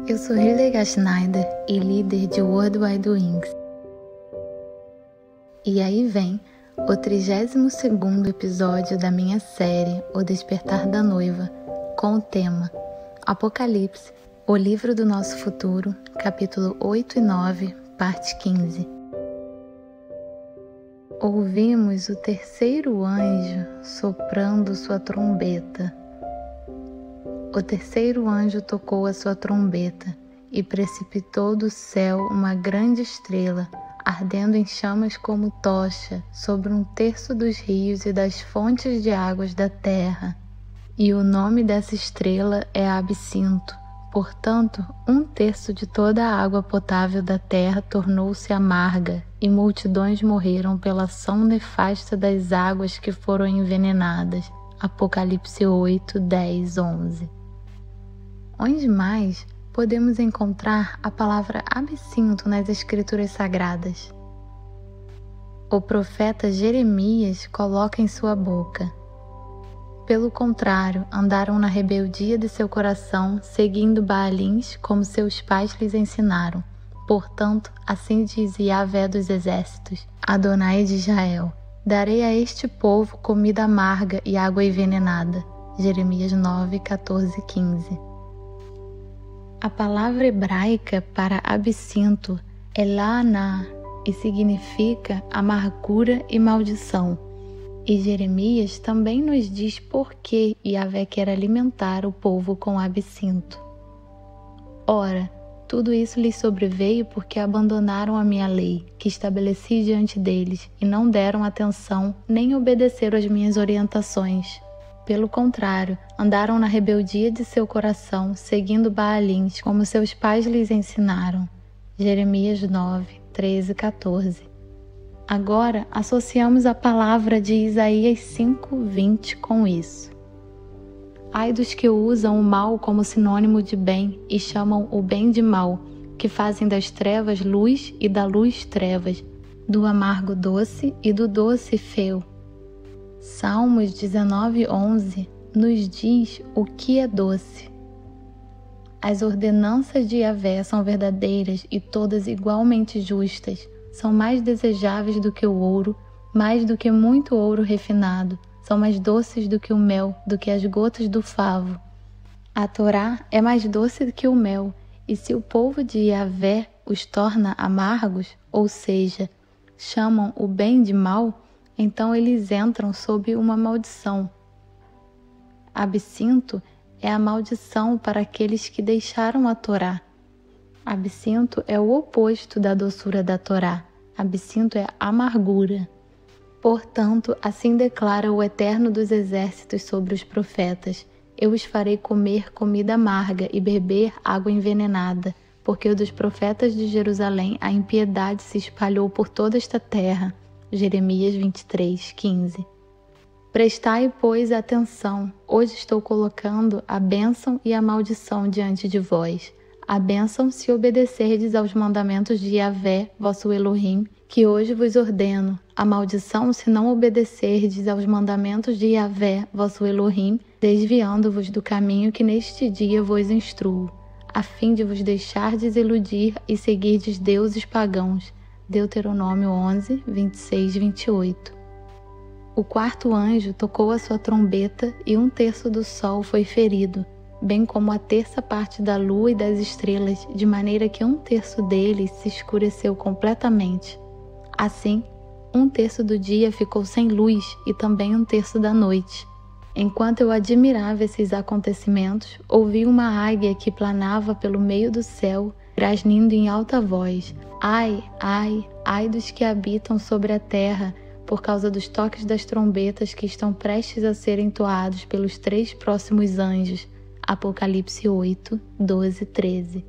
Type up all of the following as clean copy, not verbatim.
Eu sou Hildegard Schneider e líder de World Wide Wings. E aí vem o 32º episódio da minha série O Despertar da Noiva, com o tema Apocalipse, o livro do nosso futuro, capítulo 8 e 9, parte 15. Ouvimos o terceiro anjo soprando sua trombeta. O terceiro anjo tocou a sua trombeta e precipitou do céu uma grande estrela, ardendo em chamas como tocha sobre 1/3 dos rios e das fontes de águas da terra. E o nome dessa estrela é Absinto. Portanto, 1/3 de toda a água potável da terra tornou-se amarga, e multidões morreram pela ação nefasta das águas que foram envenenadas. Apocalipse 8, 10, 11. Onde mais podemos encontrar a palavra absinto nas Escrituras Sagradas? O profeta Jeremias coloca em sua boca: pelo contrário, andaram na rebeldia de seu coração, seguindo Baalins como seus pais lhes ensinaram. Portanto, assim diz Yahvé dos exércitos, Adonai de Israel: darei a este povo comida amarga e água envenenada. Jeremias 9, 14 e 15. A palavra hebraica para absinto é la'aná e significa amargura e maldição. E Jeremias também nos diz por que Yahvé quer alimentar o povo com absinto. Ora, tudo isso lhes sobreveio porque abandonaram a minha lei, que estabeleci diante deles, e não deram atenção nem obedeceram às minhas orientações. Pelo contrário, andaram na rebeldia de seu coração, seguindo Baalins, como seus pais lhes ensinaram. Jeremias 9, 13 e 14. Agora, associamos a palavra de Isaías 5, 20 com isso. Ai dos que usam o mal como sinônimo de bem e chamam o bem de mal, que fazem das trevas luz e da luz trevas, do amargo doce e do doce fel. Salmos 19, 11 nos diz o que é doce. As ordenanças de Yahvé são verdadeiras e todas igualmente justas. São mais desejáveis do que o ouro, mais do que muito ouro refinado. São mais doces do que o mel, do que as gotas do favo. A Torá é mais doce do que o mel, e se o povo de Yahvé os torna amargos, ou seja, chamam o bem de mal, então eles entram sob uma maldição. Absinto é a maldição para aqueles que deixaram a Torá. Absinto é o oposto da doçura da Torá. Absinto é amargura. Portanto, assim declara o Eterno dos Exércitos sobre os profetas: eu os farei comer comida amarga e beber água envenenada, porque dos profetas de Jerusalém a impiedade se espalhou por toda esta terra. Jeremias 23, 15. Prestai, pois, atenção. Hoje estou colocando a bênção e a maldição diante de vós. A bênção se obedecerdes aos mandamentos de Yahvé, vosso Elohim, que hoje vos ordeno. A maldição se não obedecerdes aos mandamentos de Yahvé, vosso Elohim, desviando-vos do caminho que neste dia vos instruo, a fim de vos deixardes iludir e seguirdes deuses pagãos. Deuteronômio 11, 26 e 28. O quarto anjo tocou a sua trombeta e 1/3 do sol foi ferido, bem como a 1/3 parte da lua e das estrelas, de maneira que 1/3 deles se escureceu completamente. Assim, 1/3 do dia ficou sem luz e também 1/3 da noite. Enquanto eu admirava esses acontecimentos, ouvi uma águia que planava pelo meio do céu, grasnindo em alta voz: ai, ai, ai dos que habitam sobre a terra, por causa dos toques das trombetas que estão prestes a serem entoados pelos 3 próximos anjos. Apocalipse 8, 12 e 13.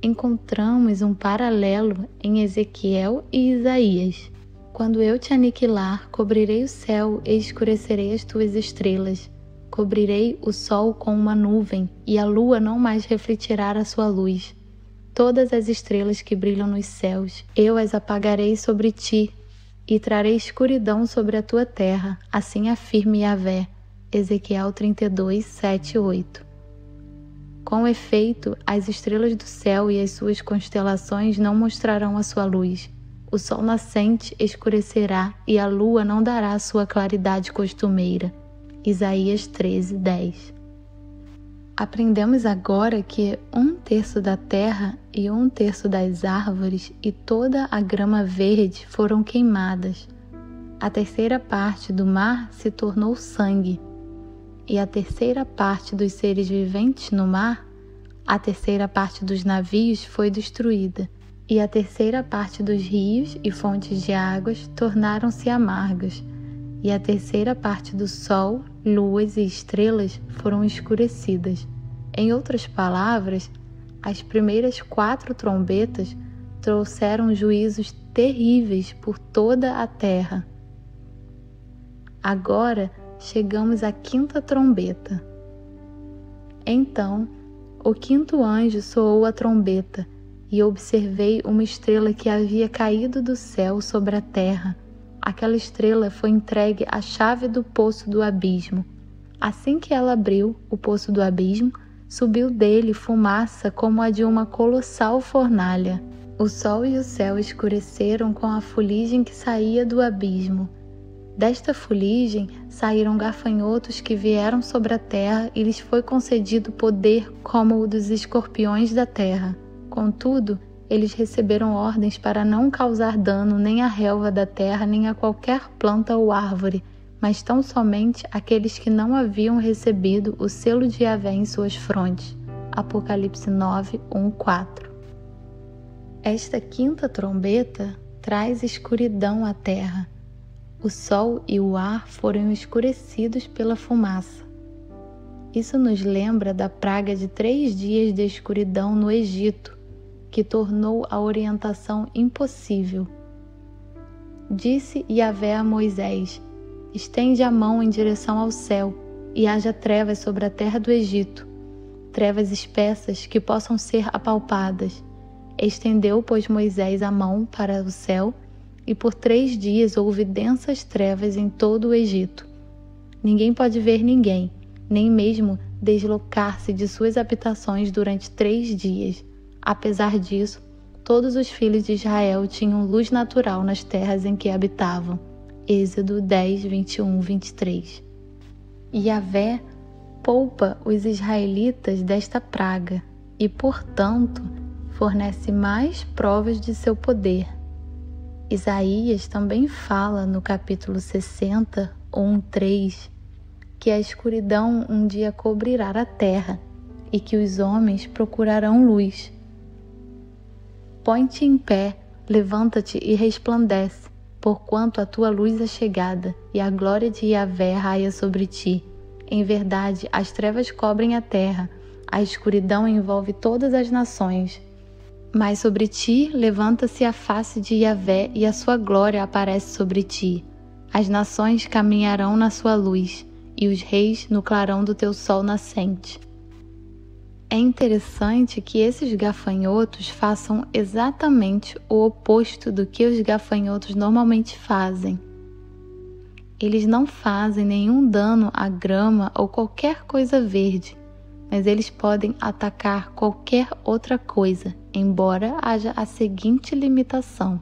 Encontramos um paralelo em Ezequiel e Isaías. Quando eu te aniquilar, cobrirei o céu e escurecerei as tuas estrelas. Cobrirei o sol com uma nuvem, e a lua não mais refletirá a sua luz. Todas as estrelas que brilham nos céus, eu as apagarei sobre ti, e trarei escuridão sobre a tua terra, assim afirme Yahvé. Ezequiel 32, 7 e 8. Com efeito, as estrelas do céu e as suas constelações não mostrarão a sua luz. O sol nascente escurecerá e a lua não dará a sua claridade costumeira. Isaías 13:10. Aprendemos agora que 1/3 da terra e 1/3 das árvores e toda a grama verde foram queimadas. A 1/3 parte do mar se tornou sangue, e a 1/3 parte dos seres viventes no mar, a 1/3 parte dos navios foi destruída, e a 1/3 parte dos rios e fontes de águas tornaram-se amargas, e a 1/3 parte do sol, luas e estrelas foram escurecidas. Em outras palavras, as primeiras 4 trombetas trouxeram juízos terríveis por toda a terra. Agora chegamos à 5ª trombeta. Então, o 5º anjo soou a trombeta, e observei uma estrela que havia caído do céu sobre a terra. Aquela estrela foi entregue à chave do poço do abismo. Assim que ela abriu o poço do abismo, subiu dele fumaça como a de uma colossal fornalha. O sol e o céu escureceram com a fuligem que saía do abismo. Desta fuligem saíram gafanhotos que vieram sobre a terra e lhes foi concedido poder como o dos escorpiões da terra. Contudo, eles receberam ordens para não causar dano nem à relva da terra nem a qualquer planta ou árvore, mas tão somente aqueles que não haviam recebido o selo de Yahvé em suas frontes. Apocalipse 9:1-4. Esta 5ª trombeta traz escuridão à terra. O sol e o ar foram escurecidos pela fumaça. Isso nos lembra da praga de 3 dias de escuridão no Egito, que tornou a orientação impossível. Disse Yahvé a Moisés: estende a mão em direção ao céu, e haja trevas sobre a terra do Egito, trevas espessas que possam ser apalpadas. Estendeu, pois, Moisés a mão para o céu, e por 3 dias houve densas trevas em todo o Egito. Ninguém pode ver ninguém, nem mesmo deslocar-se de suas habitações durante 3 dias. Apesar disso, todos os filhos de Israel tinham luz natural nas terras em que habitavam. Êxodo 10:21-23. Yahvé poupa os israelitas desta praga e, portanto, fornece mais provas de seu poder. Isaías também fala no capítulo 60, 1:3, que a escuridão um dia cobrirá a terra e que os homens procurarão luz. Põe-te em pé, levanta-te e resplandece, porquanto a tua luz é chegada, e a glória de Yahvé raia sobre ti. Em verdade, as trevas cobrem a terra, a escuridão envolve todas as nações. Mas sobre ti levanta-se a face de Yahvé, e a sua glória aparece sobre ti. As nações caminharão na sua luz, e os reis no clarão do teu sol nascente. É interessante que esses gafanhotos façam exatamente o oposto do que os gafanhotos normalmente fazem. Eles não fazem nenhum dano à grama ou qualquer coisa verde, mas eles podem atacar qualquer outra coisa, embora haja a seguinte limitação: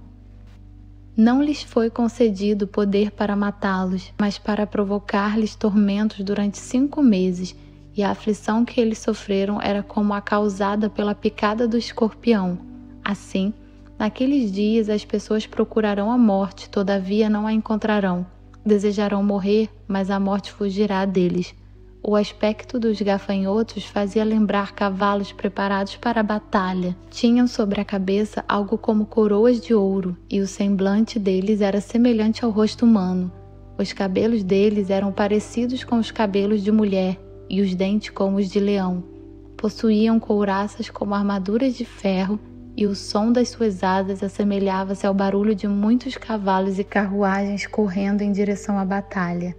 não lhes foi concedido poder para matá-los, mas para provocar-lhes tormentos durante 5 meses, e a aflição que eles sofreram era como a causada pela picada do escorpião. Assim, naqueles dias as pessoas procurarão a morte, todavia não a encontrarão. Desejarão morrer, mas a morte fugirá deles. O aspecto dos gafanhotos fazia lembrar cavalos preparados para a batalha. Tinham sobre a cabeça algo como coroas de ouro, e o semblante deles era semelhante ao rosto humano. Os cabelos deles eram parecidos com os cabelos de mulher, e os dentes como os de leão. Possuíam couraças como armaduras de ferro, e o som das suas asas assemelhava-se ao barulho de muitos cavalos e carruagens correndo em direção à batalha.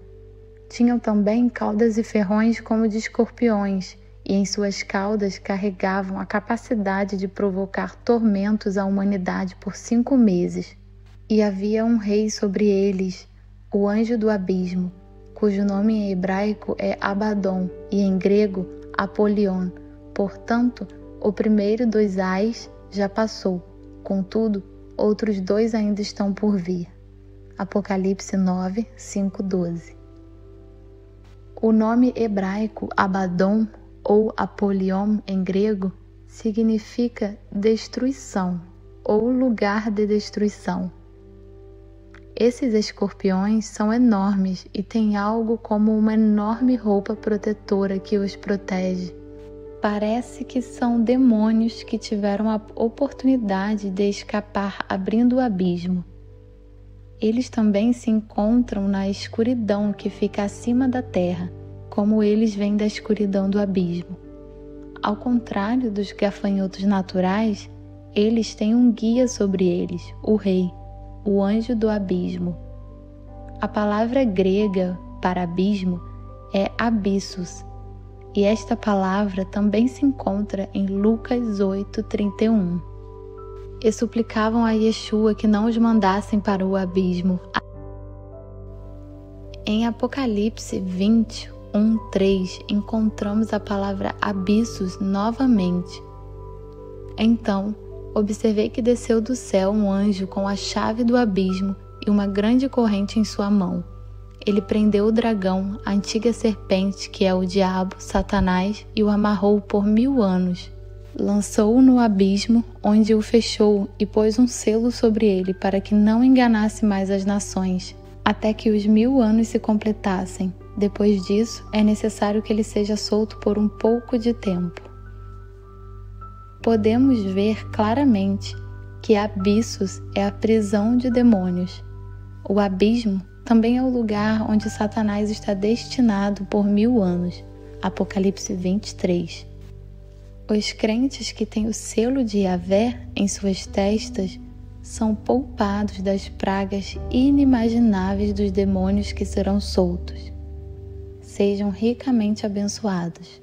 Tinham também caudas e ferrões como de escorpiões, e em suas caudas carregavam a capacidade de provocar tormentos à humanidade por 5 meses. E havia um rei sobre eles, o anjo do abismo, cujo nome em hebraico é Abaddon e em grego Apolion. Portanto, o primeiro dos ais já passou, contudo, outros 2 ainda estão por vir. Apocalipse 9, 5, 12. O nome hebraico Abaddon, ou Apolion em grego, significa destruição, ou lugar de destruição. Esses escorpiões são enormes e têm algo como uma enorme roupa protetora que os protege. Parece que são demônios que tiveram a oportunidade de escapar abrindo o abismo. Eles também se encontram na escuridão que fica acima da terra, como eles vêm da escuridão do abismo. Ao contrário dos gafanhotos naturais, eles têm um guia sobre eles, o rei, o anjo do abismo. A palavra grega para abismo é abissos, e esta palavra também se encontra em Lucas 8:31. E suplicavam a Yeshua que não os mandassem para o abismo. Em Apocalipse 20, 1:3, encontramos a palavra abissos novamente. Então, observei que desceu do céu um anjo com a chave do abismo e uma grande corrente em sua mão. Ele prendeu o dragão, a antiga serpente, que é o diabo, Satanás, e o amarrou por 1000 anos. Lançou-o no abismo, onde o fechou e pôs um selo sobre ele para que não enganasse mais as nações, até que os 1000 anos se completassem. Depois disso, é necessário que ele seja solto por um pouco de tempo. Podemos ver claramente que abissos é a prisão de demônios. O abismo também é o lugar onde Satanás está destinado por 1000 anos. Apocalipse 23. Os crentes que têm o selo de Yahvé em suas testas são poupados das pragas inimagináveis dos demônios que serão soltos. Sejam ricamente abençoados.